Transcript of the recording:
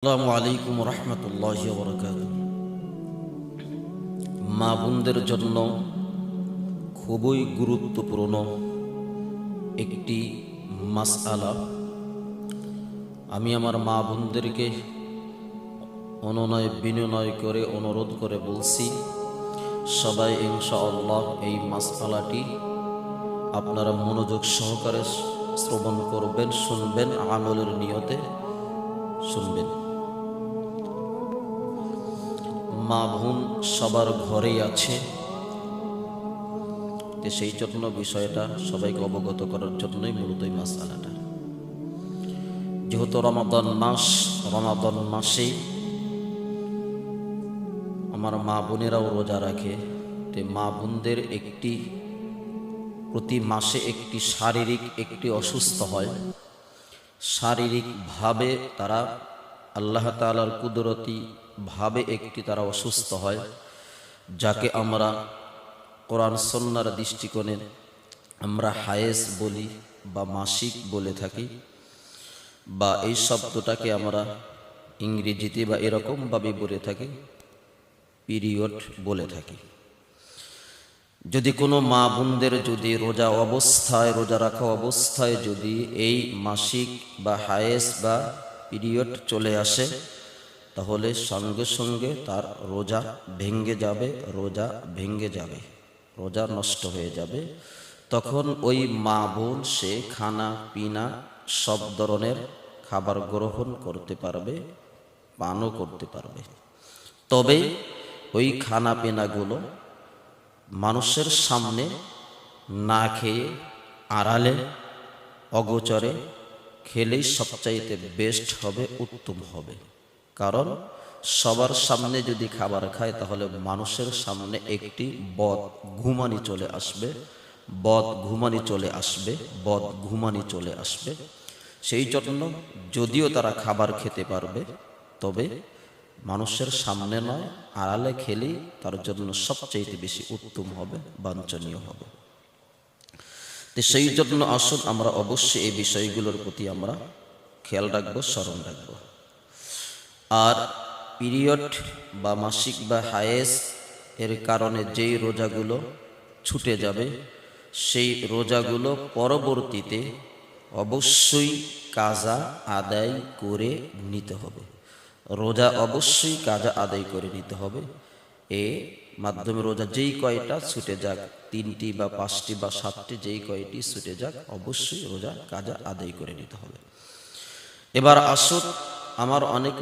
আসসালামু আলাইকুম রহমতুল্লাহি ওয়া বারাকাতুহু। মা বোনদের জন্য খুবই গুরুত্বপূর্ণ একটি মাসআলা। আমি আমার মা বোনদেরকে বিনয় করে অনুরোধ করে বলছি, সবাই ইনশাআল্লাহ এই মাসআলাটি আপনারা মনোযোগ সহকারে শ্রবণ করবেন, শুনবেন, আমলের নিয়তে শুনবেন। মা বোন সবার ঘরেই আছে, সেই জন্য বিষয়টা সবাইকে অবগত করার জন্যই মূলত এই মাসআলাটা। যেহেতু রমাদান মাসে আমার মা বোনেরাও রোজা রাখে, তো মা বোনদের প্রতি মাসে একটি শারীরিক অসুস্থ হয়। শারীরিকভাবে তারা আল্লাহ তাআলার কুদরতি ভাবে তারা অসুস্থ হয়, যাকে আমরা কোরআন সুন্নাহর দৃষ্টিকোণে আমরা হায়েজ বলি বা মাসিক বলে থাকি, বা এই শব্দটাকে আমরা ইংরেজিতে বা এরকম ভাবে বলে থাকি পিরিয়ড বলে থাকি। যদি কোনো মা বোনদের যদি রোজা রাখা অবস্থায় যদি এই মাসিক বা হায়েজ বা পিরিয়ড চলে আসে, তাহলে সঙ্গে সঙ্গে তার রোজা ভেঙ্গে যাবে, রোজা নষ্ট হয়ে যাবে। তখন ওই মা বোন সে খানা পিনা সব ধরনের খাবার গ্রহণ করতে পারবে, পানও করতে পারবে। তবে ওই খানা পিনাগুলো মানুষের সামনে না খেয়ে আড়ালে অগোচরে খেলেই সবচাইতে বেস্ট হবে, উত্তম হবে। কারণ সবার সামনে যদি খাবার খায়, তাহলে মানুষের সামনে একটি বদ ঘুমানি চলে আসবে। সেই জন্য যদিও তারা খাবার খেতে পারবে, তবে মানুষের সামনে নয়, আড়ালে খেলেই তার জন্য সবচাইতে বেশি উত্তম হবে, বাঞ্ছনীয় হবে। তো সেই জন্য আসুন আমরা অবশ্যই এই বিষয়গুলোর প্রতি আমরা খেয়াল রাখবো, স্মরণ রাখবো। আর পিরিয়ড বা মাসিক বা হায়েজ এর কারণে যেই রোজাগুলো ছুটে যাবে, সেই রোজাগুলো পরবর্তীতে অবশ্যই কাজা আদায় করে নিতে হবে। রোজা অবশ্যই কাজা আদায় করে নিতে হবে। মাধ্যমে রোজা যেই কয়টা ছুটে যাক, 3টি বা 5টি বা 7টি, যেই কয়টি ছুটে যাক, অবশ্যই রোজা কাজা আদায় করে নিতে হবে। এবার আসুন, আমার অনেক